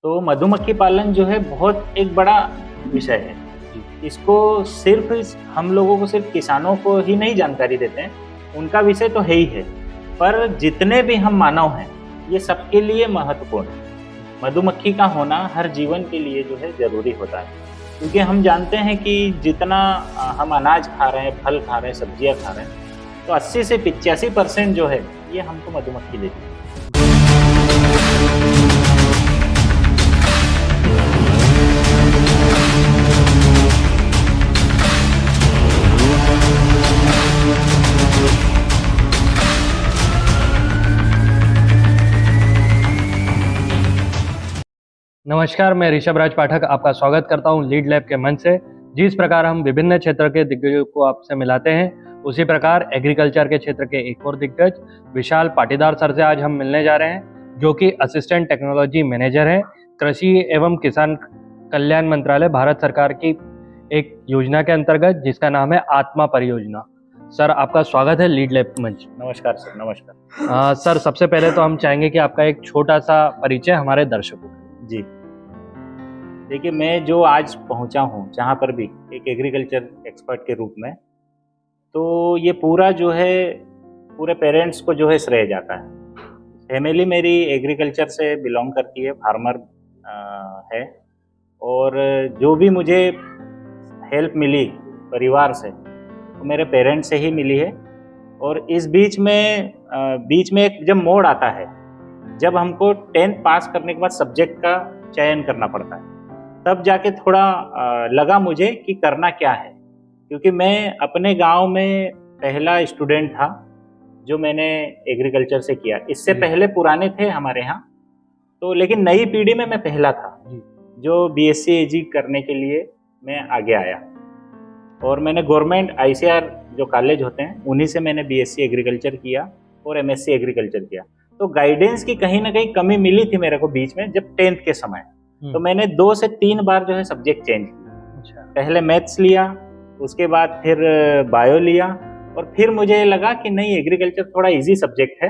तो मधुमक्खी पालन जो है बहुत एक बड़ा विषय है। इसको सिर्फ हम लोगों को सिर्फ किसानों को ही नहीं जानकारी देते हैं, उनका विषय तो है ही है, पर जितने भी हम मानव हैं ये सबके लिए महत्वपूर्ण है। मधुमक्खी का होना हर जीवन के लिए जो है ज़रूरी होता है, क्योंकि हम जानते हैं कि जितना हम अनाज खा रहे हैं, फल खा रहे हैं, सब्जियां खा रहे हैं, तो 80 से 85% जो है ये हमको मधुमक्खी देती है। नमस्कार, मैं ऋषभ राज पाठक आपका स्वागत करता हूं लीड लैब के मंच से। जिस प्रकार हम विभिन्न क्षेत्र के दिग्गजों को आपसे मिलाते हैं, उसी प्रकार एग्रीकल्चर के क्षेत्र के एक और दिग्गज विशाल पाटीदार सर से आज हम मिलने जा रहे हैं, जो कि असिस्टेंट टेक्नोलॉजी मैनेजर हैं कृषि एवं किसान कल्याण मंत्रालय भारत सरकार की एक योजना के अंतर्गत, जिसका नाम है आत्मा परियोजना। सर, आपका स्वागत है लीड लैब मंच। नमस्कार सर। नमस्कार सर, सबसे पहले तो हम चाहेंगे कि आपका एक छोटा सा परिचय हमारे दर्शकों को। जी, देखिए, मैं जो आज पहुंचा हूं जहां पर भी एक एग्रीकल्चर एक्सपर्ट के रूप में, तो ये पूरा जो है पूरे पेरेंट्स को जो है श्रेय जाता है। फैमिली मेरी एग्रीकल्चर से बिलोंग करती है, फार्मर है, और जो भी मुझे हेल्प मिली परिवार से तो मेरे पेरेंट्स से ही मिली है। और इस बीच में एक जब मोड़ आता है, जब हमको 10th पास करने के बाद सब्जेक्ट का चयन करना पड़ता है, तब जाके थोड़ा लगा मुझे कि करना क्या है, क्योंकि मैं अपने गांव में पहला स्टूडेंट था जो मैंने एग्रीकल्चर से किया। इससे पहले पुराने थे हमारे यहाँ, तो लेकिन नई पीढ़ी में मैं पहला था जो बीएससी एजी करने के लिए मैं आगे आया। और मैंने गवर्नमेंट आईसीआर जो कॉलेज होते हैं उन्हीं से मैंने बीएससी एग्रीकल्चर किया और एमएससी एग्रीकल्चर किया। तो गाइडेंस की कहीं ना कहीं कमी मिली थी मेरे को बीच में, जब 10th के समय। तो मैंने 2 से 3 बार जो है सब्जेक्ट चेंज किया। पहले मैथ्स लिया, उसके बाद फिर बायो लिया, और फिर मुझे लगा कि नहीं, एग्रीकल्चर थोड़ा इजी सब्जेक्ट है,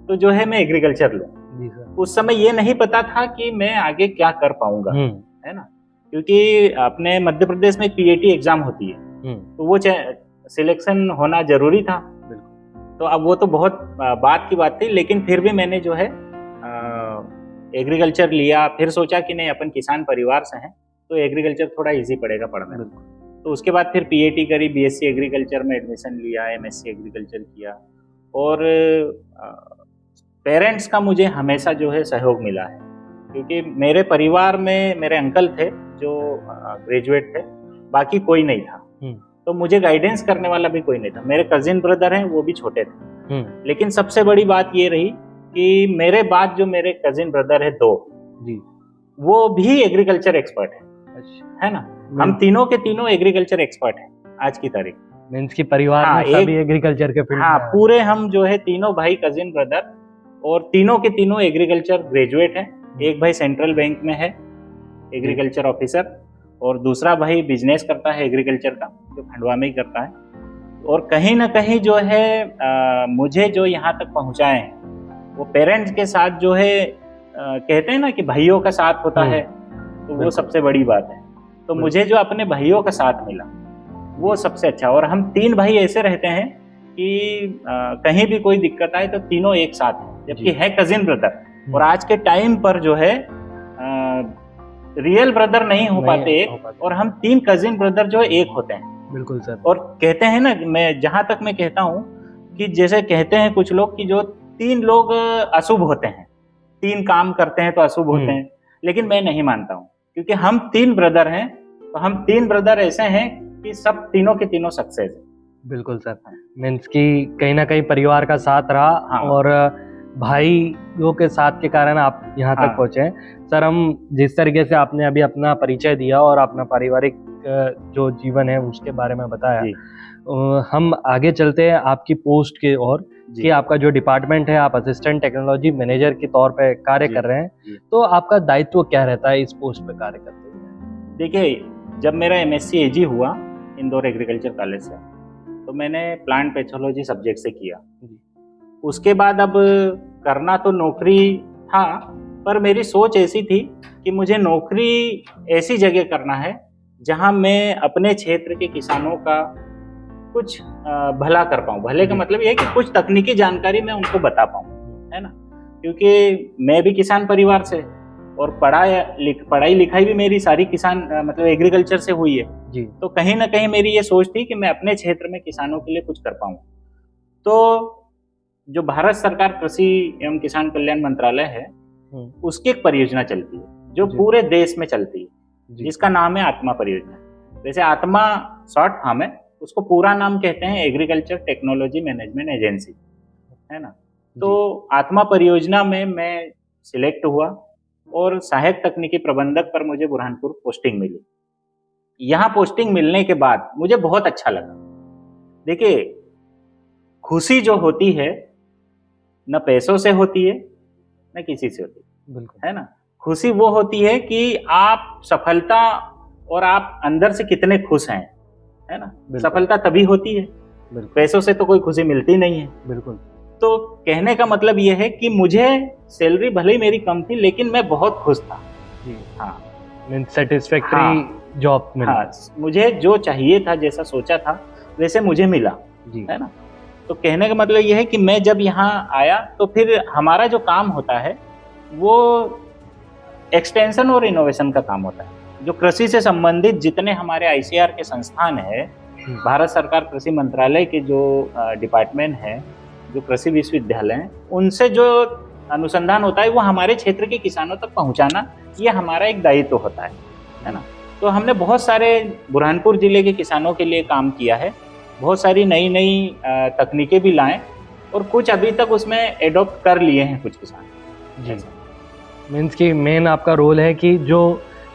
तो जो है मैं एग्रीकल्चर लूँ। उस समय ये नहीं पता था कि मैं आगे क्या कर पाऊंगा, है ना, क्योंकि अपने मध्य प्रदेश में पीएटी एग्जाम होती है, तो वो सिलेक्शन होना जरूरी था। तो अब वो तो बहुत बात की बात थी, लेकिन फिर भी मैंने जो है एग्रीकल्चर लिया। फिर सोचा कि नहीं, अपन किसान परिवार से हैं तो एग्रीकल्चर थोड़ा इजी पड़ेगा पढ़ने में। तो उसके बाद फिर पीएटी करी, बीएससी एग्रीकल्चर में एडमिशन लिया, एमएससी एग्रीकल्चर किया। और पेरेंट्स का मुझे हमेशा जो है सहयोग मिला है, क्योंकि मेरे परिवार में मेरे अंकल थे जो ग्रेजुएट थे, बाकी कोई नहीं था। तो मुझे गाइडेंस करने वाला भी कोई नहीं था। मेरे कजिन ब्रदर हैं, वो भी छोटे थे। लेकिन सबसे बड़ी बात ये रही कि मेरे बाद जो मेरे कजिन ब्रदर है 2 जी, वो भी एग्रीकल्चर एक्सपर्ट है ना। हम तीनों के तीनों एग्रीकल्चर एक्सपर्ट हैं आज की तारीख। मींस की परिवार में सभी एग्रीकल्चर के फील्ड में। पूरे हम जो है तीनों भाई कजिन ब्रदर, और तीनों के तीनों एग्रीकल्चर ग्रेजुएट हैं। एक भाई सेंट्रल बैंक में है एग्रीकल्चर ऑफिसर, और दूसरा भाई बिजनेस करता है एग्रीकल्चर का, जो खंडवा में ही करता है। और कहीं ना कहीं जो है मुझे जो यहाँ तक पहुँचाए हैं, वो पेरेंट्स के साथ जो है कहते हैं ना कि भाइयों का साथ होता है, तो वो सबसे बड़ी बात है। तो मुझे जो अपने भाइयों का साथ मिला वो सबसे अच्छा। और हम 3 भाई ऐसे रहते हैं कि कहीं भी कोई दिक्कत आए तो तीनों एक साथ हैं, जबकि है कजिन ब्रदर। और आज के टाइम पर जो है रियल ब्रदर नहीं हो पाते, और हम 3 कजिन ब्रदर जो है एक होते हैं। बिल्कुल सर। और कहते हैं ना, मैं जहां तक मैं कहता हूँ कि जैसे कहते हैं कुछ लोग कि जो 3 लोग अशुभ होते हैं, 3 काम करते हैं तो अशुभ होते हैं, लेकिन मैं नहीं मानता हूँ, क्योंकि हम 3 ब्रदर हैं, तो हम 3 ब्रदर ऐसे हैं कि सब तीनों के तीनों सक्सेस है। बिल्कुल सर। मीन्स की कहीं ना कहीं परिवार का साथ रहा, और भाइयों के साथ के कारण आप यहाँ तक पहुँचे। सर, हम जिस तरीके से आपने अभी अपना परिचय दिया और अपना पारिवारिक जो जीवन है उसके बारे में बताया, हम आगे चलते हैं आपकी पोस्ट की ओर कि आपका जो डिपार्टमेंट है, आप असिस्टेंट टेक्नोलॉजी मैनेजर के तौर पे कार्य कर रहे हैं, तो आपका दायित्व क्या रहता है इस पोस्ट पे कार्य करते हुए? देखिए, जब मेरा एमएससी एजी हुआ इंदौर एग्रीकल्चर कॉलेज से, तो मैंने प्लांट पैथोलॉजी सब्जेक्ट से किया। उसके बाद अब करना तो नौकरी था, पर मेरी सोच ऐसी थी कि मुझे नौकरी ऐसी जगह करना है जहां मैं अपने क्षेत्र के किसानों का कुछ भला कर पाऊं। भले का मतलब ये है कि कुछ तकनीकी जानकारी मैं उनको बता पाऊं, है ना, क्योंकि मैं भी किसान परिवार से और पढ़ाई लिखाई भी मेरी सारी किसान मतलब एग्रीकल्चर से हुई है जी। तो कहीं ना कहीं मेरी ये सोच थी कि मैं अपने क्षेत्र में किसानों के लिए कुछ कर पाऊं। तो जो भारत सरकार कृषि एवं किसान कल्याण मंत्रालय है उसकी एक परियोजना चलती है जो पूरे देश में चलती है जिसका नाम है आत्मा परियोजना। वैसे आत्मा शॉर्ट फॉर्म है, उसको पूरा नाम कहते हैं एग्रीकल्चर टेक्नोलॉजी मैनेजमेंट एजेंसी, है ना। तो आत्मा परियोजना में मैं सिलेक्ट हुआ और सहायक तकनीकी प्रबंधक पर मुझे बुरहानपुर पोस्टिंग मिली। यहाँ पोस्टिंग मिलने के बाद मुझे बहुत अच्छा लगा। देखिए, खुशी जो होती है न पैसों से होती है न किसी से होती है, बिल्कुल, है ना। खुशी वो होती है कि आप सफलता और आप अंदर से कितने खुश हैं, है ना। सफलता तभी होती है, पैसों से तो कोई खुशी मिलती नहीं है। बिल्कुल। तो कहने का मतलब ये है कि मुझे सैलरी भले ही मेरी कम थी लेकिन मैं बहुत खुश था। हाँ, सेटिस्फैक्टरी जॉब मिला। हाँ, मुझे जो चाहिए था, जैसा सोचा था वैसे मुझे मिला जी, है ना। तो कहने का मतलब ये है कि मैं जब यहाँ आया तो फिर हमारा जो काम होता है वो एक्सटेंशन और इनोवेशन का काम होता है। जो कृषि से संबंधित जितने हमारे आईसीआर के संस्थान है, भारत सरकार कृषि मंत्रालय के जो डिपार्टमेंट है, जो कृषि विश्वविद्यालय हैं, उनसे जो अनुसंधान होता है वो हमारे क्षेत्र के किसानों तक पहुंचाना, ये हमारा एक दायित्व होता है ना। तो हमने बहुत सारे बुरहानपुर जिले के किसानों के लिए काम किया है, बहुत सारी नई नई तकनीकें भी लाएं और कुछ अभी तक उसमें एडॉप्ट कर लिए हैं कुछ किसान जी। मीन्स कि मेन आपका रोल है कि जो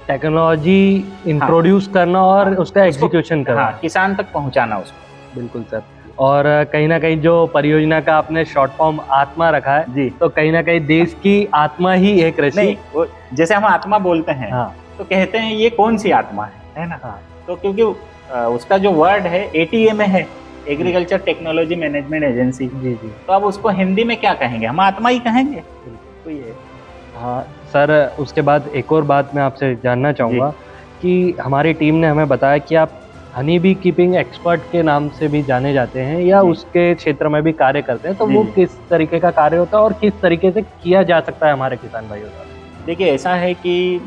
टेक्नोलॉजी इंट्रोड्यूस करना और उसका एग्जीक्यूशन करना, किसान तक पहुंचाना उसको। बिल्कुल सर। और कहीं ना कहीं जो परियोजना का आपने शॉर्ट फॉर्म आत्मा रखा है जी, तो कहीं ना कहीं देश की आत्मा ही है कृषि। जैसे हम आत्मा बोलते हैं तो कहते हैं ये कौन सी आत्मा है ना। तो क्योंकि उसका जो वर्ड है एटीए में है, एग्रीकल्चर टेक्नोलॉजी मैनेजमेंट एजेंसी जी जी, तो अब उसको हिंदी में क्या कहेंगे, हम आत्मा ही कहेंगे। तो ये हाँ सर, उसके बाद एक और बात मैं आपसे जानना चाहूँगा कि हमारी टीम ने हमें बताया कि आप हनी बी कीपिंग एक्सपर्ट के नाम से भी जाने जाते हैं या उसके क्षेत्र में भी कार्य करते हैं, तो वो किस तरीके का कार्य होता है और किस तरीके से किया जा सकता है हमारे किसान भाइयों का? देखिए, ऐसा है कि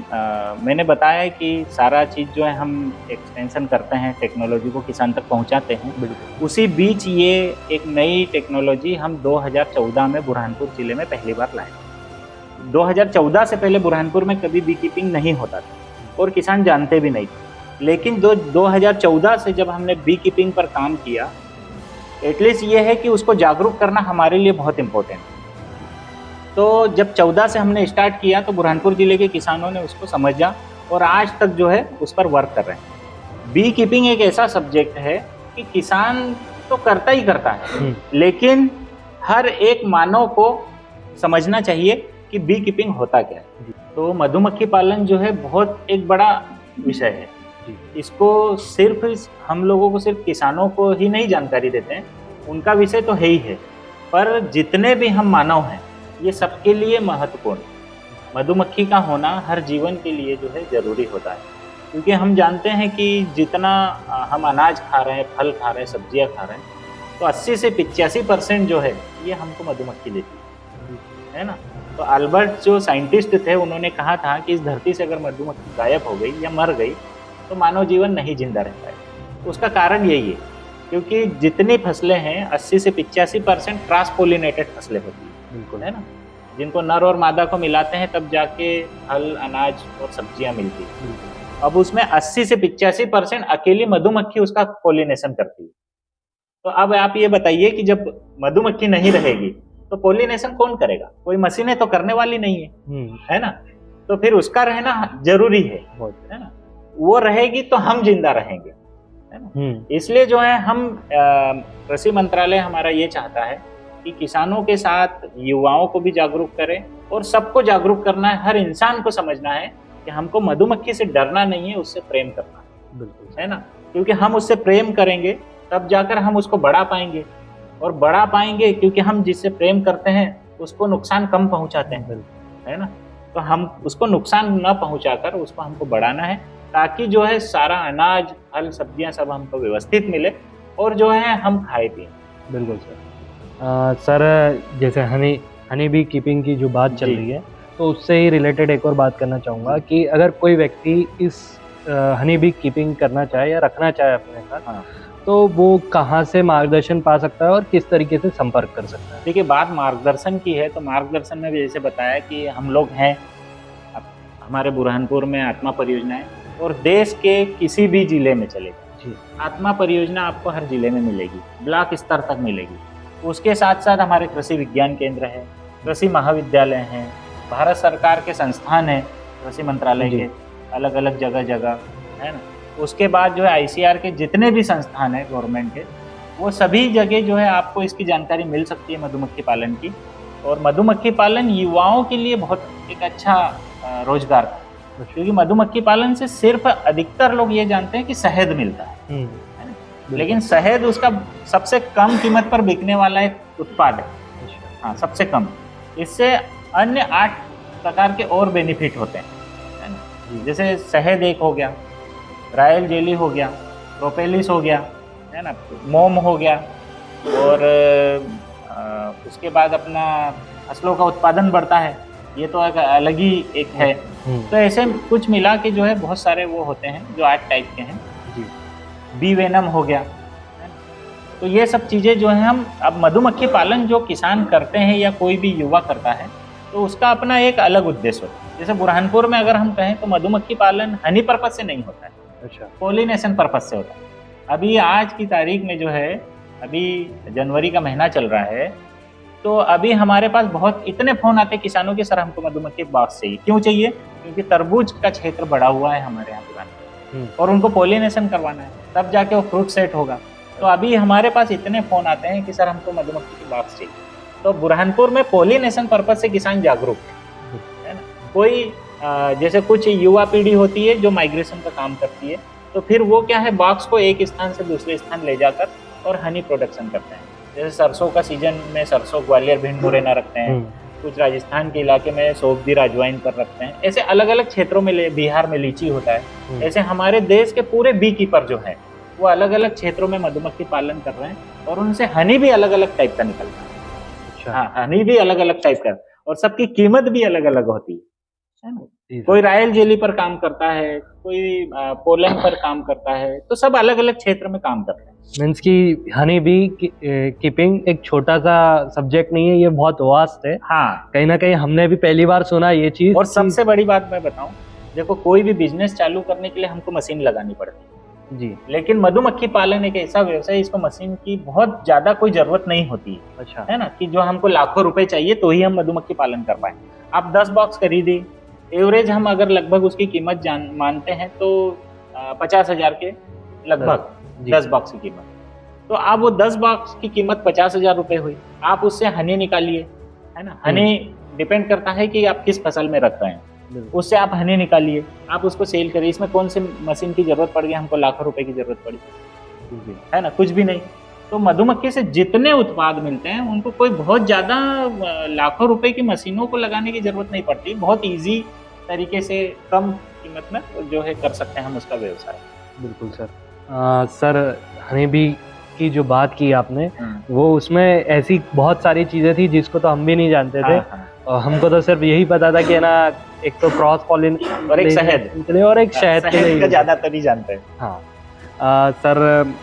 मैंने बताया कि सारा चीज़ जो है हम एक्सटेंशन करते हैं, टेक्नोलॉजी को किसान तक पहुंचाते हैं। उसी बीच ये एक नई टेक्नोलॉजी हम 2014 में बुरहानपुर जिले में पहली बार लाए। 2014 से पहले बुरहानपुर में कभी बी कीपिंग नहीं होता था और किसान जानते भी नहीं थे। लेकिन 2014 से जब हमने बी कीपिंग पर काम किया, एटलीस्ट ये है कि उसको जागरूक करना हमारे लिए बहुत इम्पोर्टेंट है। तो जब 14 से हमने स्टार्ट किया तो बुरहानपुर जिले के किसानों ने उसको समझा और आज तक जो है उस पर वर्क कर रहे हैं। बी कीपिंग एक ऐसा सब्जेक्ट है कि किसान तो करता ही करता है, लेकिन हर एक मानव को समझना चाहिए कि बी कीपिंग होता क्या है। तो मधुमक्खी पालन जो है बहुत एक बड़ा विषय है। इसको सिर्फ हम लोगों को, सिर्फ किसानों को ही नहीं जानकारी देते हैं, उनका विषय तो है ही है, पर जितने भी हम मानव हैं ये सबके लिए महत्वपूर्ण। मधुमक्खी का होना हर जीवन के लिए जो है जरूरी होता है, क्योंकि हम जानते हैं कि जितना हम अनाज खा रहे हैं, फल खा रहे हैं, सब्जियां खा रहे हैं, तो 80 से 85% जो है ये हमको मधुमक्खी देती है ना। तो अल्बर्ट जो साइंटिस्ट थे उन्होंने कहा था कि इस धरती से अगर मधुमक्खी गायब हो गई या मर गई तो मानव जीवन नहीं जिंदा रहता है। उसका कारण यही है क्योंकि जितनी फसलें हैं 80 से 85% क्रॉस पॉलिनेटेड फसलें होती हैं, बिल्कुल, है ना, जिनको नर और मादा को मिलाते हैं तब जाके फल, अनाज और सब्जियां मिलती हैं। अब उसमें 80 से 85% अकेली मधुमक्खी उसका पॉलिनेशन करती है। तो अब आप ये बताइए कि जब मधुमक्खी नहीं रहेगी तो पॉलिनेशन कौन करेगा? कोई मशीनें तो करने वाली नहीं है ना। तो फिर उसका रहना जरूरी है ना। वो रहेगी तो हम जिंदा रहेंगे, है ना। इसलिए जो है हम कृषि मंत्रालय हमारा ये चाहता है कि किसानों के साथ युवाओं को भी जागरूक करें और सबको जागरूक करना है। हर इंसान को समझना है कि हमको मधुमक्खी से डरना नहीं है, उससे प्रेम करना है, बिल्कुल, है ना। क्योंकि हम उससे प्रेम करेंगे तब जाकर हम उसको बढ़ा पाएंगे, और बढ़ा पाएंगे क्योंकि हम जिससे प्रेम करते हैं उसको नुकसान कम पहुंचाते हैं, है ना। तो हम उसको नुकसान न पहुंचाकर उसको हमको बढ़ाना है, ताकि जो है सारा अनाज, फल, सब्जियां सब हमको व्यवस्थित मिले और जो है हम खाए पिए। बिल्कुल सर। सर जैसे हनी बी कीपिंग की जो बात चल रही है, तो उससे ही रिलेटेड एक और बात करना चाहूँगा कि अगर कोई व्यक्ति इस हनी बी कीपिंग करना चाहे या रखना चाहे अपने साथ, हाँ, तो वो कहाँ से मार्गदर्शन पा सकता है और किस तरीके से संपर्क कर सकता है? देखिए बात मार्गदर्शन की है, तो मार्गदर्शन में भी जैसे बताया कि हम लोग हैं, अब हमारे बुरहानपुर में आत्मा परियोजना है और देश के किसी भी जिले में चले जाए जी, आत्मा परियोजना आपको हर जिले में मिलेगी, ब्लॉक स्तर तक मिलेगी। उसके साथ साथ हमारे कृषि विज्ञान केंद्र है, कृषि महाविद्यालय हैं, भारत सरकार के संस्थान हैं, कृषि मंत्रालय जी। के अलग अलग जगह जगह, है ना। उसके बाद जो है आईसीआर के जितने भी संस्थान हैं गवर्नमेंट के, वो सभी जगह जो है आपको इसकी जानकारी मिल सकती है मधुमक्खी पालन की। और मधुमक्खी पालन युवाओं के लिए बहुत एक अच्छा रोजगार है, क्योंकि मधुमक्खी पालन से सिर्फ अधिकतर लोग ये जानते हैं कि शहद मिलता है ना? लेकिन शहद उसका सबसे कम कीमत पर बिकने वाला एक उत्पाद है। हाँ, सबसे कम। इससे अन्य 8 प्रकार के और बेनिफिट होते हैं, है ना। जैसे शहद एक हो गया, रॉयल जेली हो गया, प्रोपेलिस हो गया, है ना, मोम हो गया, और उसके बाद अपना फसलों का उत्पादन बढ़ता है, ये तो एक अलग ही एक है। तो ऐसे कुछ मिला के जो है बहुत सारे वो होते हैं जो 8 टाइप के हैं। बी वेनम हो गया, है ना? तो ये सब चीज़ें जो हैं हम अब मधुमक्खी पालन जो किसान करते हैं या कोई भी युवा करता है, तो उसका अपना एक अलग उद्देश्य होता है। जैसे बुरहानपुर में अगर हम कहें तो मधुमक्खी पालन हनी पर्पज से नहीं होता है, अच्छा, पोलिनेशन पर्पज से होता है। अभी आज की तारीख में जो है, अभी जनवरी का महीना चल रहा है, तो अभी हमारे पास बहुत इतने फ़ोन आते हैं किसानों के, सर हमको मधुमक्खी बॉक्स चाहिए। क्यों चाहिए? क्योंकि तरबूज का क्षेत्र बढ़ा हुआ है हमारे यहाँ बुरहानपुर, और उनको पोलिनेशन करवाना है, तब जाके वो फ्रूट सेट होगा। तो अभी हमारे पास इतने फ़ोन आते हैं कि सर हमको मधुमक्खी की बॉक्स चाहिए। तो बुरहानपुर में पोलिनेशन पर्पज से किसान जागरूक है ना। कोई जैसे कुछ युवा पीढ़ी होती है जो माइग्रेशन का काम करती है, तो फिर वो क्या है, बॉक्स को एक स्थान से दूसरे स्थान ले जाकर और हनी प्रोडक्शन करते हैं। जैसे सरसों का सीजन में सरसों, ग्वालियर, भिंड, मुरैना रखते हैं, कुछ राजस्थान के इलाके में सोबदीर, अजवाइन पर रखते हैं। ऐसे अलग अलग क्षेत्रों में, बिहार में लीची होता है। ऐसे हमारे देश के पूरे बी कीपर जो है वो अलग अलग क्षेत्रों में मधुमक्खी पालन कर रहे हैं, और उनसे हनी भी अलग अलग टाइप का निकलता है। अच्छा, हाँ, हनी भी अलग अलग टाइप का, और सबकी कीमत भी अलग अलग होती है ना। जी कोई रॉयल जेली पर काम करता है, कोई पोलन पर काम करता है, तो सब अलग अलग क्षेत्र में काम करते हैं। मीन्स की हनी बी कीपिंग एक छोटा सा सब्जेक्ट नहीं है, ये बहुत वास्ट है। हाँ, कहीं ना कहीं हमने भी पहली बार सुना ये चीज। और सबसे बड़ी बात मैं बताऊं, देखो कोई भी बिजनेस चालू करने के लिए हमको मशीन लगानी पड़ती है जी, लेकिन मधुमक्खी पालन एक ऐसा व्यवसाय, इसको मशीन की बहुत ज्यादा कोई जरूरत नहीं होती है, अच्छा, है ना, कि जो हमको लाखों रुपए चाहिए तो ही हम मधुमक्खी पालन कर पाए। आप 10 बॉक्स खरीदे, एवरेज हम अगर लगभग उसकी कीमत मानते हैं तो 50,000 के लगभग 10 बॉक्स की कीमत। तो आप वो 10 बॉक्स की कीमत 50,000 रुपए हुई, आप उससे हनी निकालिए, है ना। हनी डिपेंड करता है कि आप किस फसल में रख रहे हैं, उससे आप हनी निकालिए, आप उसको सेल करिए। इसमें कौन सी मशीन की जरूरत पड़ गई, हमको लाखों रुपए की जरूरत पड़ी, है ना, कुछ भी नहीं। तो मधुमक्खी से जितने उत्पाद मिलते हैं उनको कोई बहुत ज्यादा लाखों रुपए की मशीनों को लगाने की जरूरत नहीं पड़ती, बहुत इजी तरीके से कम कीमत में जो है कर सकते हैं हम उसका व्यवसाय। बिल्कुल सर। सर हनी बी की जो बात की आपने, वो उसमें ऐसी बहुत सारी चीजें थी जिसको तो हम भी नहीं जानते थे। और हमको तो सिर्फ यही पता था कि ना एक तो क्रॉस पॉलिन और एक शहद, और एक शहद के लिए ज्यादातर ही जानते हैं। हाँ सर,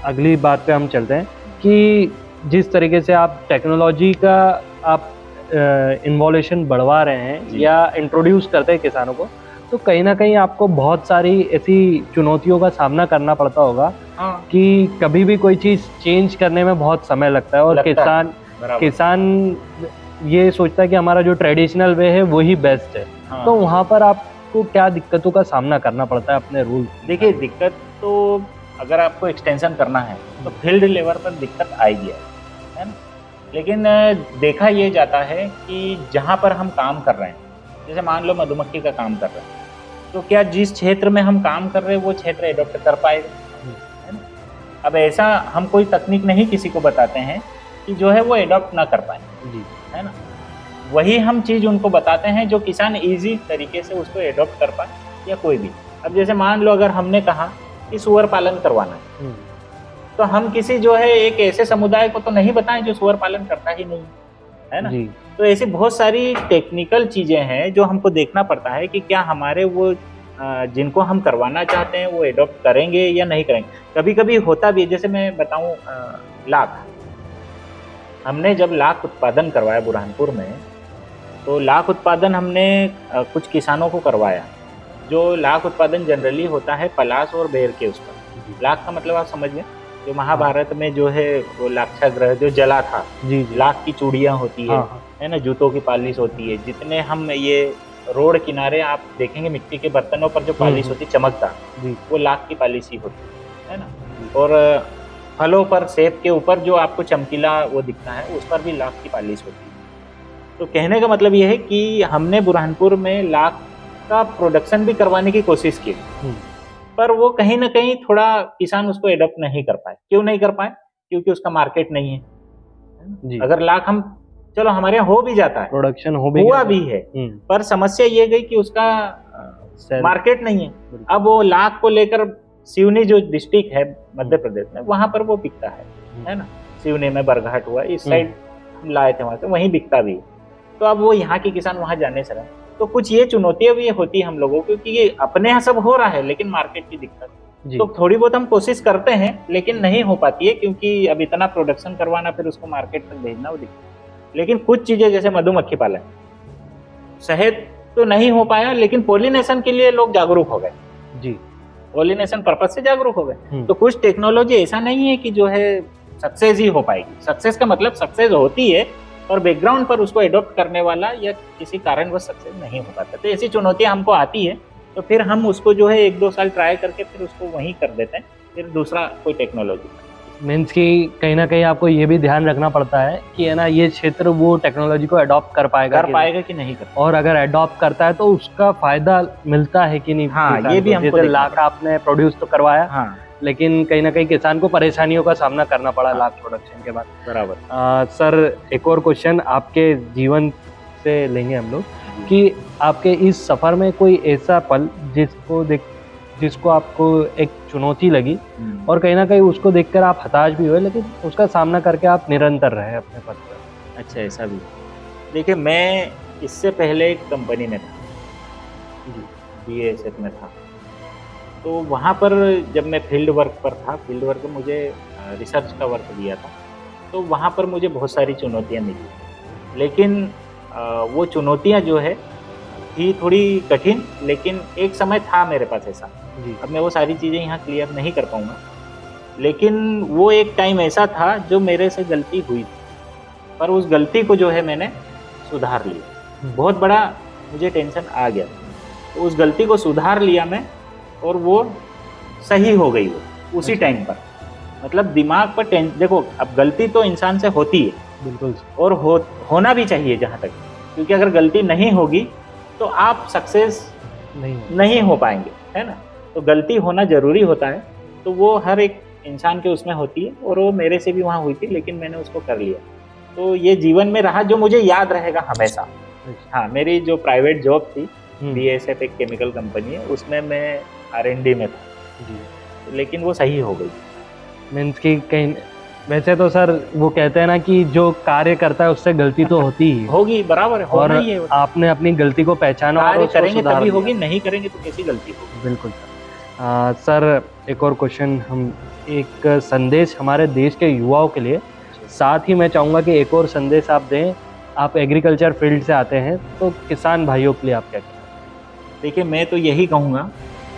अगली बात पे हम चलते हैं कि जिस तरीके से आप टेक्नोलॉजी का आप इन्वॉल्यूशन बढ़वा रहे हैं या इंट्रोड्यूस करते हैं किसानों को, तो कहीं ना कहीं आपको बहुत सारी ऐसी चुनौतियों का सामना करना पड़ता होगा कि कभी भी कोई चीज़ चेंज करने में बहुत समय लगता है, और किसान ये सोचता है कि हमारा जो ट्रेडिशनल वे है वही बेस्ट है। तो वहाँ पर आपको क्या दिक्कतों का सामना करना पड़ता है अपने रूल? देखिए, दिक्कत तो अगर आपको एक्सटेंशन करना है तो फील्ड लेवल पर दिक्कत आएगी, है ना। लेकिन देखा ये जाता है कि जहाँ पर हम काम कर रहे हैं, जैसे मान लो मधुमक्खी का काम कर रहे हैं, तो क्या जिस क्षेत्र में हम काम कर रहे हैं वो क्षेत्र एडॉप्ट कर पाएगा, है ना। अब ऐसा हम कोई तकनीक नहीं किसी को बताते हैं कि जो है वो एडॉप्ट ना कर पाए, है ना। वही हम चीज़ उनको बताते हैं जो किसान इजी तरीके से उसको एडॉप्ट कर पाए, या कोई भी। अब जैसे मान लो अगर हमने कहा कि सूअर पालन करवाना है, तो हम किसी जो है एक ऐसे समुदाय को तो नहीं बताएं जो सूअर पालन करता ही नहीं है ना। तो ऐसी बहुत सारी टेक्निकल चीजें हैं जो हमको देखना पड़ता है कि क्या हमारे वो जिनको हम करवाना चाहते हैं वो एडॉप्ट करेंगे या नहीं करेंगे। कभी कभी होता भी है, जैसे मैं बताऊं लाख, हमने जब लाख उत्पादन करवाया बुरहानपुर में, तो लाख उत्पादन हमने कुछ किसानों को करवाया। जो लाख उत्पादन जनरली होता है पलाश और बेर के उस पर। लाख का मतलब आप समझ गए, जो महाभारत में जो है वो लाक्षाग्रह जो जला था, लाख की चूड़ियाँ होती है ना, जूतों की पॉलिश होती है। जितने हम ये रोड किनारे आप देखेंगे मिट्टी के बर्तनों पर जो पॉलिश होती है चमकदार, वो लाख की पॉलिश ही होती है ना। और फलों पर, सेब के ऊपर जो आपको चमकीला वो दिखता है उस पर भी लाख की पॉलिश होती है। तो कहने का मतलब ये है कि हमने बुरहानपुर में लाख का प्रोडक्शन भी करवाने की कोशिश की, पर वो कहीं ना कहीं थोड़ा किसान उसको एडॉप्ट नहीं कर पाए। क्यों नहीं कर पाए? क्योंकि उसका मार्केट नहीं है। अगर लाख हम, चलो हमारे यहाँ हो भी जाता है, प्रोडक्शन हुआ भी है, पर समस्या ये गई कि उसका मार्केट नहीं है। अब वो लाख को लेकर सिवनी जो डिस्ट्रिक्ट है मध्य प्रदेश में, वहां पर वो बिकता है ना। सिवनी में बरघाट हुआ, इस साइड हम लाए थे वहां से, वहीं बिकता भी है। तो अब वो यहाँ के किसान वहां जाने से रहे। तो कुछ ये चुनौतियां भी होती है हम लोगों को, क्योंकि ये अपने यहाँ सब हो रहा है लेकिन मार्केट की दिक्कत। तो थोड़ी बहुत हम कोशिश करते हैं लेकिन नहीं हो पाती है, क्योंकि अब इतना प्रोडक्शन करवाना फिर उसको मार्केट तक भेजना वो दिक्कत। लेकिन कुछ चीजें जैसे मधुमक्खी पालन, शहद तो नहीं हो पाया, लेकिन पोलिनेशन के लिए लोग जागरूक हो गए। पोलिनेशन पर्पज से जागरूक हो गए। तो कुछ टेक्नोलॉजी ऐसा नहीं है कि जो है सक्सेस ही हो पाएगी। सक्सेस का मतलब सक्सेस होती है, और बैकग्राउंड पर उसको एडॉप्ट करने वाला या किसी कारण वो सक्सेस नहीं हो पाता। तो ऐसी चुनौतियां हमको आती है, तो फिर हम उसको जो है 1-2 साल ट्राई करके फिर उसको वहीं कर देते हैं, फिर दूसरा कोई टेक्नोलॉजी। मीन्स कि कहीं ना कहीं आपको ये भी ध्यान रखना पड़ता है कि है ना, ये क्षेत्र वो टेक्नोलॉजी को अडॉप्ट कर पाएगा कि नहीं कर, और अगर अडॉप्ट करता है तो उसका फायदा मिलता है कि नहीं। हाँ, ये भी हमको लाख आपने प्रोड्यूस तो करवाया, लेकिन कहीं ना कहीं किसान को परेशानियों का सामना करना पड़ा लाख प्रोडक्शन के बाद। बराबर। सर एक और क्वेश्चन आपके जीवन से लेंगे हम लोग, कि आपके इस सफर में कोई ऐसा पल जिसको आपको एक चुनौती लगी और कहीं ना कहीं उसको देखकर आप हताश भी हुए, लेकिन उसका सामना करके आप निरंतर रहे अपने पद पर। अच्छा, ऐसा भी। देखिए, मैं इससे पहले एक कंपनी में था, BASF में था। तो वहाँ पर जब मैं फील्ड वर्क पर था, फील्ड वर्क में मुझे रिसर्च का वर्क दिया था, तो वहाँ पर मुझे बहुत सारी चुनौतियाँ मिली। लेकिन वो चुनौतियाँ जो है थी थोड़ी कठिन, लेकिन एक समय था मेरे पास ऐसा। अब मैं वो सारी चीज़ें यहाँ क्लियर नहीं कर पाऊँगा, लेकिन वो एक टाइम ऐसा था जो मेरे से गलती हुई थी, पर उस गलती को जो है मैंने सुधार लिया। बहुत बड़ा मुझे टेंशन आ गया, तो उस गलती को सुधार लिया मैं, और वो सही हो गई वो उसी टाइम पर। मतलब दिमाग पर देखो, अब गलती तो इंसान से होती है, बिल्कुल, और होना भी चाहिए जहाँ तक, क्योंकि अगर गलती नहीं होगी तो आप सक्सेस नहीं हो पाएंगे, है ना। तो गलती होना जरूरी होता है, तो वो हर एक इंसान के उसमें होती है, और वो मेरे से भी वहाँ हुई थी, लेकिन मैंने उसको कर लिया। तो ये जीवन में रहा जो मुझे याद रहेगा हमेशा। हाँ, मेरी जो प्राइवेट जॉब थी, BASF एक केमिकल कंपनी है, उसमें मैं R&D में था, लेकिन वो सही हो गई। मीन्स कि कहीं, वैसे तो सर वो कहते हैं ना कि जो कार्य करता है उससे गलती तो होती ही होगी, बराबर है, और आपने अपनी गलती को पहचाना, और करेंगे तभी होगी, नहीं करेंगे तो कैसी गलती होगी। बिल्कुल सर। सर एक और क्वेश्चन, हम एक संदेश हमारे देश के युवाओं के लिए, साथ ही मैं चाहूँगा कि एक और संदेश आप दें। आप एग्रीकल्चर फील्ड से आते हैं, तो किसान भाइयों के लिए आप क्या कहें? देखिए, मैं तो यही कहूँगा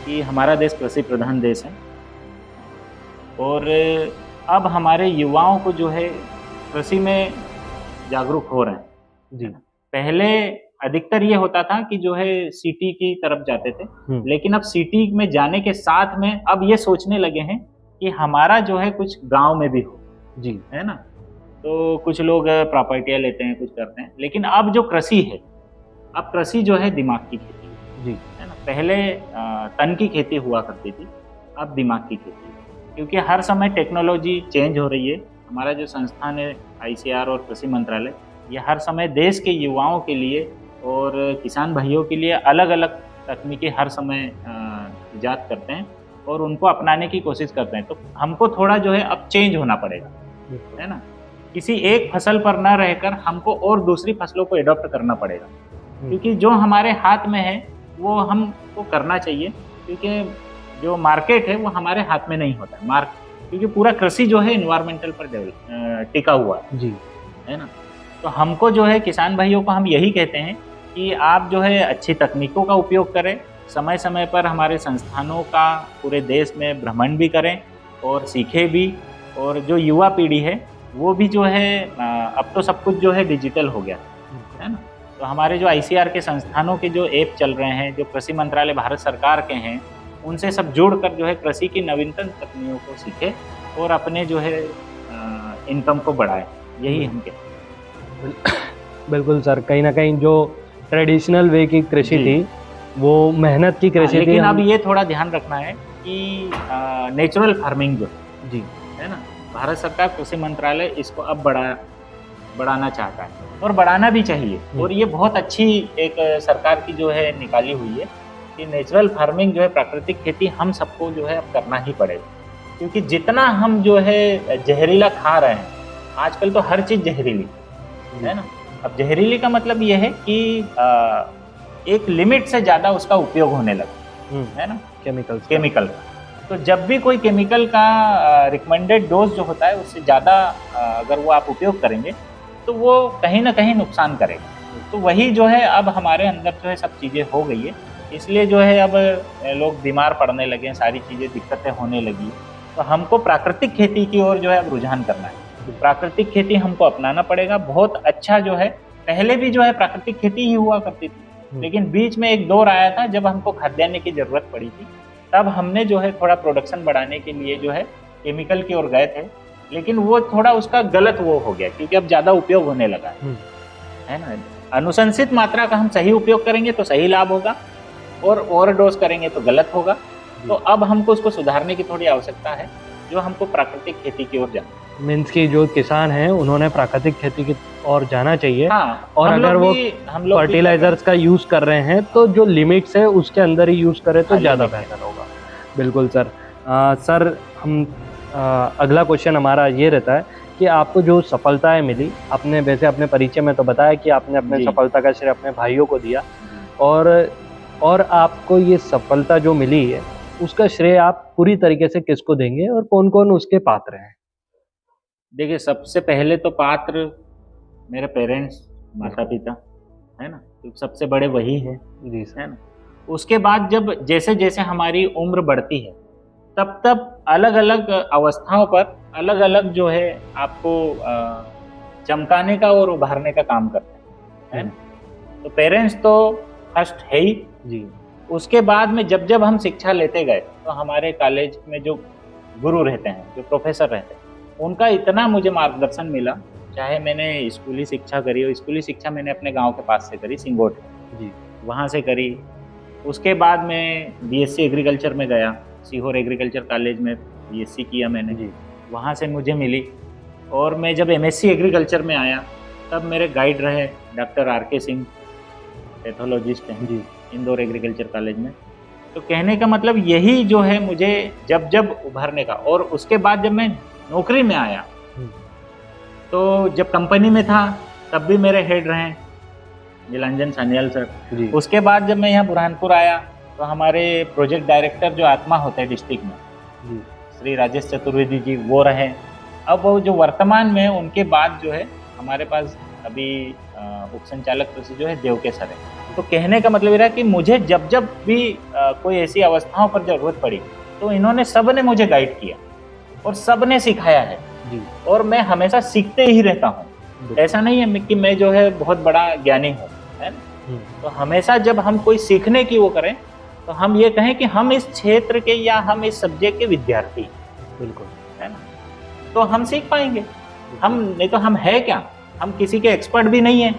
कि हमारा देश कृषि प्रधान देश है, और अब हमारे युवाओं को जो है कृषि में जागरूक हो रहे हैं। पहले अधिकतर ये होता था कि जो है सिटी की तरफ जाते थे, लेकिन अब सिटी में जाने के साथ में अब ये सोचने लगे हैं कि हमारा जो है कुछ गांव में भी हो, है ना। तो कुछ लोग प्रॉपर्टियां लेते हैं, कुछ करते हैं, लेकिन अब जो कृषि है, अब कृषि जो है दिमाग की खेती है ना। पहले तन की खेती हुआ करती थी, अब दिमाग की खेती, क्योंकि हर समय टेक्नोलॉजी चेंज हो रही है। हमारा जो संस्थान है ICAR और कृषि मंत्रालय, ये हर समय देश के युवाओं के लिए और किसान भाइयों के लिए अलग अलग तकनीकें हर समय इजाद करते हैं और उनको अपनाने की कोशिश करते हैं। तो हमको थोड़ा जो है अब चेंज होना पड़ेगा, है ना। किसी एक फसल पर ना रहकर हमको और दूसरी फसलों को एडॉप्ट करना पड़ेगा, क्योंकि जो हमारे हाथ में है वो हमको करना चाहिए, क्योंकि जो मार्केट है वो हमारे हाथ में नहीं होता है। क्योंकि पूरा कृषि जो है एनवायरमेंटल पर टिका हुआ है जी, है ना। तो हमको जो है किसान भाइयों को हम यही कहते हैं कि आप जो है अच्छी तकनीकों का उपयोग करें, समय समय पर हमारे संस्थानों का पूरे देश में भ्रमण भी करें और सीखें भी। और जो युवा पीढ़ी है वो भी जो है अब तो सब कुछ जो है डिजिटल हो गया है ना। तो हमारे जो ICAR के संस्थानों के जो ऐप चल रहे हैं, जो कृषि मंत्रालय भारत सरकार के हैं, उनसे सब जोड़कर जो है कृषि की नवीनतम तकनीकों को सीखें और अपने जो है इनकम को बढ़ाएं। यही हम कहते हैं। बिल्कुल सर, कहीं ना कहीं जो ट्रेडिशनल वे की कृषि थी वो मेहनत की कृषि थी, लेकिन अब ये थोड़ा ध्यान रखना है कि नेचुरल फार्मिंग जो जी है ना, भारत सरकार कृषि मंत्रालय इसको अब बढ़ाना चाहता है और बढ़ाना भी चाहिए। और ये बहुत अच्छी एक सरकार की जो है निकाली हुई है कि नेचुरल फार्मिंग जो है, प्राकृतिक खेती हम सबको जो है अब करना ही पड़ेगा, क्योंकि जितना हम जो है जहरीला खा रहे हैं आजकल, तो हर चीज़ जहरीली है ना। अब जहरीली का मतलब ये है कि एक लिमिट से ज़्यादा उसका उपयोग होने लगा है ना, केमिकल का। तो जब भी कोई केमिकल का रिकमेंडेड डोज जो होता है उससे ज़्यादा अगर वो आप उपयोग करेंगे तो वो कहीं ना कहीं नुकसान करेगा। तो वही जो है अब हमारे अंदर जो है सब चीज़ें हो गई है, इसलिए जो है अब लोग बीमार पड़ने लगे हैं, सारी चीज़ें दिक्कतें होने लगी। तो हमको प्राकृतिक खेती की ओर जो है अब रुझान करना है। प्राकृतिक खेती हमको अपनाना पड़ेगा। बहुत अच्छा जो है, पहले भी जो है प्राकृतिक खेती ही हुआ करती थी, लेकिन बीच में एक दौर आया था जब हमको खाद्यान्न की ज़रूरत पड़ी थी, तब हमने जो है थोड़ा प्रोडक्शन बढ़ाने के लिए जो है केमिकल की ओर गए थे, लेकिन वो थोड़ा उसका गलत वो हो गया, क्योंकि अब ज़्यादा उपयोग होने लगा है ना। अनुशंसित मात्रा का हम सही उपयोग करेंगे तो सही लाभ होगा, और ओवरडोज करेंगे तो गलत होगा। तो अब हमको उसको सुधारने की थोड़ी आवश्यकता है, जो हमको प्राकृतिक खेती की ओर जाना। मीन्स की जो किसान हैं उन्होंने प्राकृतिक खेती की ओर जाना चाहिए। हाँ, और अगर वो फर्टिलाइजर्स का यूज कर रहे हैं तो जो लिमिट्स है उसके अंदर ही यूज करें तो ज़्यादा बेहतर होगा। बिल्कुल सर। सर हम अगला क्वेश्चन हमारा ये रहता है कि आपको जो सफलताएं मिली, आपने वैसे अपने परिचय में तो बताया कि आपने अपने सफलता का श्रेय अपने भाइयों को दिया, और आपको ये सफलता जो मिली है उसका श्रेय आप पूरी तरीके से किसको देंगे और कौन कौन उसके पात्र हैं? देखिए, सबसे पहले तो पात्र मेरे पेरेंट्स, माता पिता है ना, तो सबसे बड़े वही है जी है ना। उसके बाद जब जैसे जैसे हमारी उम्र बढ़ती है तब तब अलग अलग अवस्थाओं पर अलग अलग जो है आपको चमकाने का और उभारने का काम करते हैं, है ना। तो पेरेंट्स तो फर्स्ट है ही जी। उसके बाद में जब जब हम शिक्षा लेते गए तो हमारे कॉलेज में जो गुरु रहते हैं, जो प्रोफेसर रहते हैं, उनका इतना मुझे मार्गदर्शन मिला। चाहे मैंने स्कूली शिक्षा करी हो, स्कूली शिक्षा मैंने अपने गांव के पास से करी, सिंगोट जी, वहाँ से करी। उसके बाद मैं BSc एग्रीकल्चर में गया, सीहोर एग्रीकल्चर कॉलेज में BSc किया मैंने जी, वहाँ से मुझे मिली। और मैं जब MSc एग्रीकल्चर में आया तब मेरे गाइड रहे डॉक्टर RK सिंह, पैथोलॉजिस्ट हैं जी, इंदौर एग्रीकल्चर कॉलेज में। तो कहने का मतलब यही जो है मुझे जब जब उभरने का। और उसके बाद जब मैं नौकरी में आया तो जब कंपनी में था तब भी मेरे हेड रहे नीलांजन सान्याल सर जी। उसके बाद जब मैं यहाँ बुरहानपुर आया तो हमारे प्रोजेक्ट डायरेक्टर जो आत्मा होते हैं डिस्ट्रिक्ट में जी, श्री राजेश चतुर्वेदी जी, वो रहे। अब वो जो वर्तमान में उनके बाद जो है हमारे पास अभी उप संचालक कृषि जो है देवके सर है। तो कहने का मतलब ये रहा कि मुझे जब जब भी कोई ऐसी अवस्थाओं पर जरूरत पड़ी तो इन्होंने सब ने मुझे गाइड किया और सब ने सिखाया है जी। और मैं हमेशा सीखते ही रहता हूँ। ऐसा नहीं है कि मैं जो है बहुत बड़ा ज्ञानी हूँ, है ना। तो हमेशा जब हम कोई सीखने की वो करें तो हम ये कहें कि हम इस क्षेत्र के या हम इस सब्जेक्ट के विद्यार्थी, बिल्कुल, है ना। तो हम सीख पाएंगे। हम नहीं तो हम है क्या, हम किसी के एक्सपर्ट भी नहीं है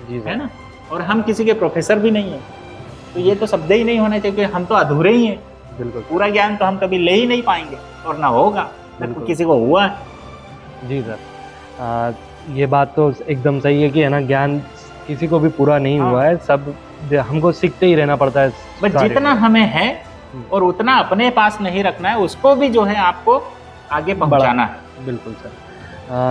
जी, है ना, और हम किसी के प्रोफेसर भी नहीं है। तो ये तो शब्द ही नहीं होना चाहिए कि हम तो अधूरे ही हैं। बिल्कुल, पूरा ज्ञान तो हम कभी ले ही नहीं पाएंगे और ना होगा, ना किसी को हुआ जी सर। ये बात तो एकदम सही है कि है ना, ज्ञान किसी को भी पूरा नहीं हुआ है, सब हमको सीखते ही रहना पड़ता है। बस जितना हमें है और उतना अपने पास नहीं रखना है, उसको भी जो है आपको आगे पहुंचाना है। बिल्कुल सर।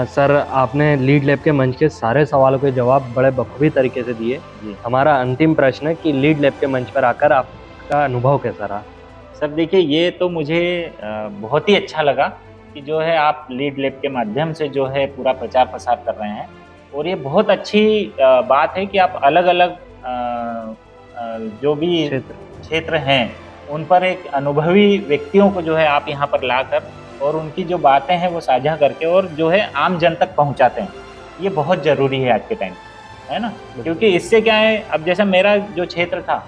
सर आपने लीड लैब के मंच के सारे सवालों के जवाब बड़े बखूबी तरीके से दिए। हमारा अंतिम प्रश्न है कि लीड लैब के मंच पर आकर आपका अनुभव कैसा रहा? सर देखिए, ये तो मुझे बहुत ही अच्छा लगा कि जो है आप लीड लैब के माध्यम से जो है पूरा प्रचार प्रसार कर रहे हैं, और ये बहुत अच्छी बात है कि आप अलग अलग जो भी क्षेत्र हैं उन पर एक अनुभवी व्यक्तियों को जो है आप यहाँ पर लाकर और उनकी जो बातें हैं वो साझा करके और जो है आम जन तक पहुँचाते हैं। ये बहुत ज़रूरी है आज के टाइम, है ना, क्योंकि इससे क्या है, अब जैसे मेरा जो क्षेत्र था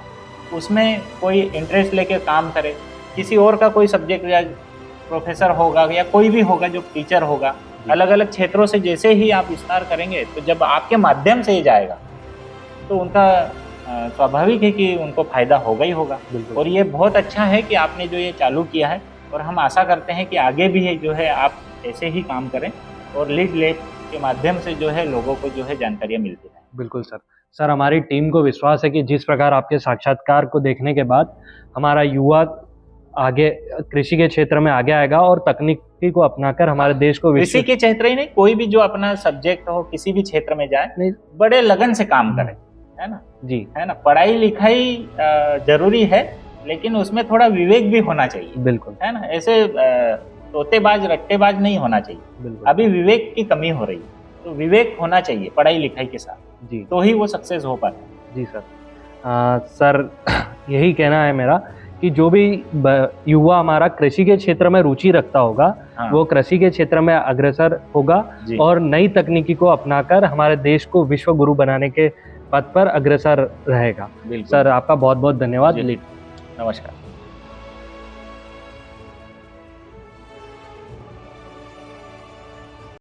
उसमें कोई इंटरेस्ट लेके काम करे, किसी और का कोई सब्जेक्ट या प्रोफेसर होगा या कोई भी होगा जो टीचर होगा, अलग अलग क्षेत्रों से जैसे ही आप विस्तार करेंगे तो जब आपके माध्यम से ये जाएगा तो उनका स्वाभाविक है कि उनको फायदा होगा ही होगा। और ये बहुत अच्छा है कि आपने जो ये चालू किया है, और हम आशा करते हैं कि आगे भी जो है आप ऐसे ही काम करें और लीड लैब के माध्यम से जो है लोगों को जो है जानकारियाँ मिलती हैं। बिल्कुल सर। सर हमारी टीम को विश्वास है कि जिस प्रकार आपके साक्षात्कार को देखने के बाद हमारा युवा आगे कृषि के क्षेत्र में आगे आएगा और तकनीकी को अपनाकर हमारे देश को कृषि के क्षेत्र ही नहीं, कोई भी जो अपना सब्जेक्ट हो किसी भी क्षेत्र में जाए, बड़े लगन से काम करे, है ना जी, है ना। पढ़ाई लिखाई जरूरी है, लेकिन उसमें थोड़ा विवेक भी होना चाहिए। बिल्कुल, है ना, ऐसे तोतेबाज रट्टेबाज नहीं होना चाहिए। अभी विवेक की कमी हो रही है, तो विवेक होना चाहिए पढ़ाई लिखाई के साथ जी, तो ही वो सक्सेस हो पाता है। जी सर। सर यही कहना है मेरा कि जो भी युवा हमारा कृषि के क्षेत्र में रुचि रखता होगा, वो कृषि के क्षेत्र में अग्रसर होगा और नई तकनीकी को अपनाकर हमारे देश को विश्व गुरु बनाने के पथ पर अग्रसर रहेगा। सर आपका बहुत बहुत धन्यवाद। नमस्कार।